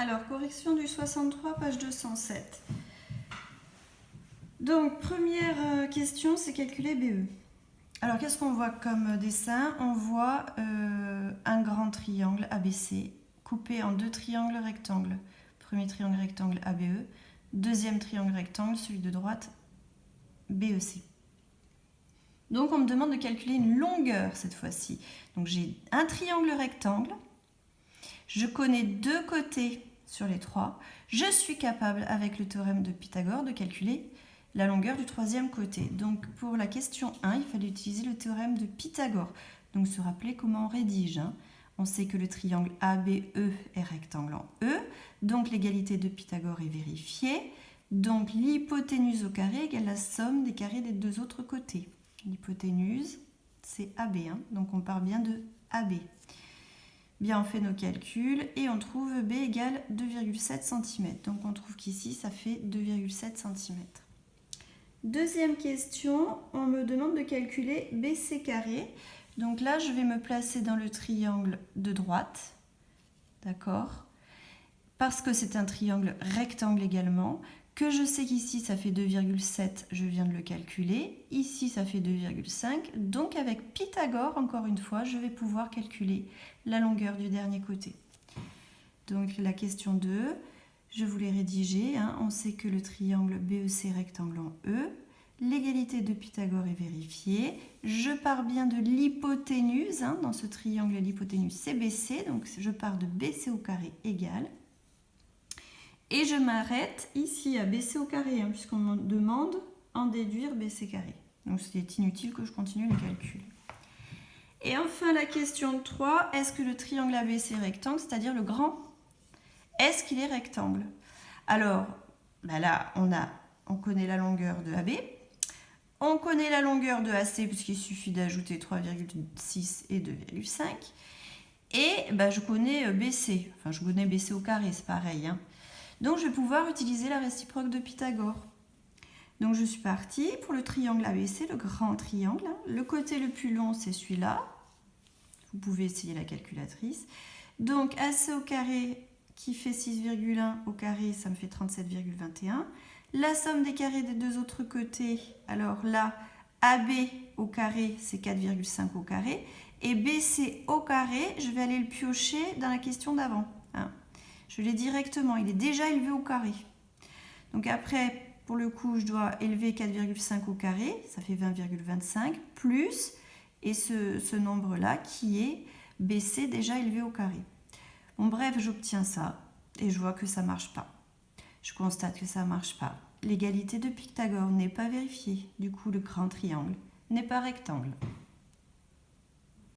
Alors, correction du 63, page 207. Donc, première question, c'est calculer BE. Alors, qu'est-ce qu'on voit comme dessin? On voit un grand triangle ABC coupé en deux triangles rectangles. Premier triangle rectangle ABE, deuxième triangle rectangle, celui de droite, BEC. Donc, on me demande de calculer une longueur cette fois-ci. Donc, j'ai un triangle rectangle. Je connais deux côtés sur les trois. Je suis capable, avec le théorème de Pythagore, de calculer la longueur du troisième côté. Donc, pour la question 1, il fallait utiliser le théorème de Pythagore. Donc, se rappeler comment on rédige. On sait que le triangle ABE est rectangle en E. Donc, l'égalité de Pythagore est vérifiée. Donc, l'hypoténuse au carré égale la somme des carrés des deux autres côtés. L'hypoténuse, c'est AB. Donc, on part bien de AB. Bien, on fait nos calculs et on trouve B égale 2,7 cm. Donc, on trouve qu'ici, ça fait 2,7 cm. Deuxième question, on me demande de calculer BC carré. Donc là, je vais me placer dans le triangle de droite. D'accord? Parce que c'est un triangle rectangle également. Que je sais qu'ici, ça fait 2,7, je viens de le calculer. Ici, ça fait 2,5. Donc, avec Pythagore, encore une fois, je vais pouvoir calculer la longueur du dernier côté. Donc, la question 2, je vous l'ai rédigée. On sait que le triangle BEC rectangle en E. L'égalité de Pythagore est vérifiée. Je pars bien de l'hypoténuse. Dans ce triangle, l'hypoténuse, c'est BC. Donc, je pars de BC au carré égale. Et je m'arrête ici à BC au carré, puisqu'on me demande en déduire BC carré. Donc c'est inutile que je continue les calculs. Et enfin la question 3, est-ce que le triangle ABC est rectangle, c'est-à-dire le grand? Est-ce qu'il est rectangle? Alors, là, on connaît la longueur de AB. On connaît la longueur de AC, puisqu'il suffit d'ajouter 3,6 et 2,5. Et je connais BC. Enfin, je connais BC au carré, c'est pareil. Donc, je vais pouvoir utiliser la réciproque de Pythagore. Donc, je suis partie pour le triangle ABC, le grand triangle. Le côté le plus long, c'est celui-là. Vous pouvez essayer la calculatrice. Donc, AC au carré qui fait 6,1 au carré, ça me fait 37,21. La somme des carrés des deux autres côtés, alors là, AB au carré, c'est 4,5 au carré. Et BC au carré, je vais aller le piocher dans la question d'avant. Je l'ai directement, il est déjà élevé au carré. Donc après, pour le coup, je dois élever 4,5 au carré, ça fait 20,25, plus, et ce nombre-là qui est BC déjà élevé au carré. Bon, bref, j'obtiens ça, et je vois que ça ne marche pas. Je constate que ça ne marche pas. L'égalité de Pythagore n'est pas vérifiée, du coup le grand triangle n'est pas rectangle.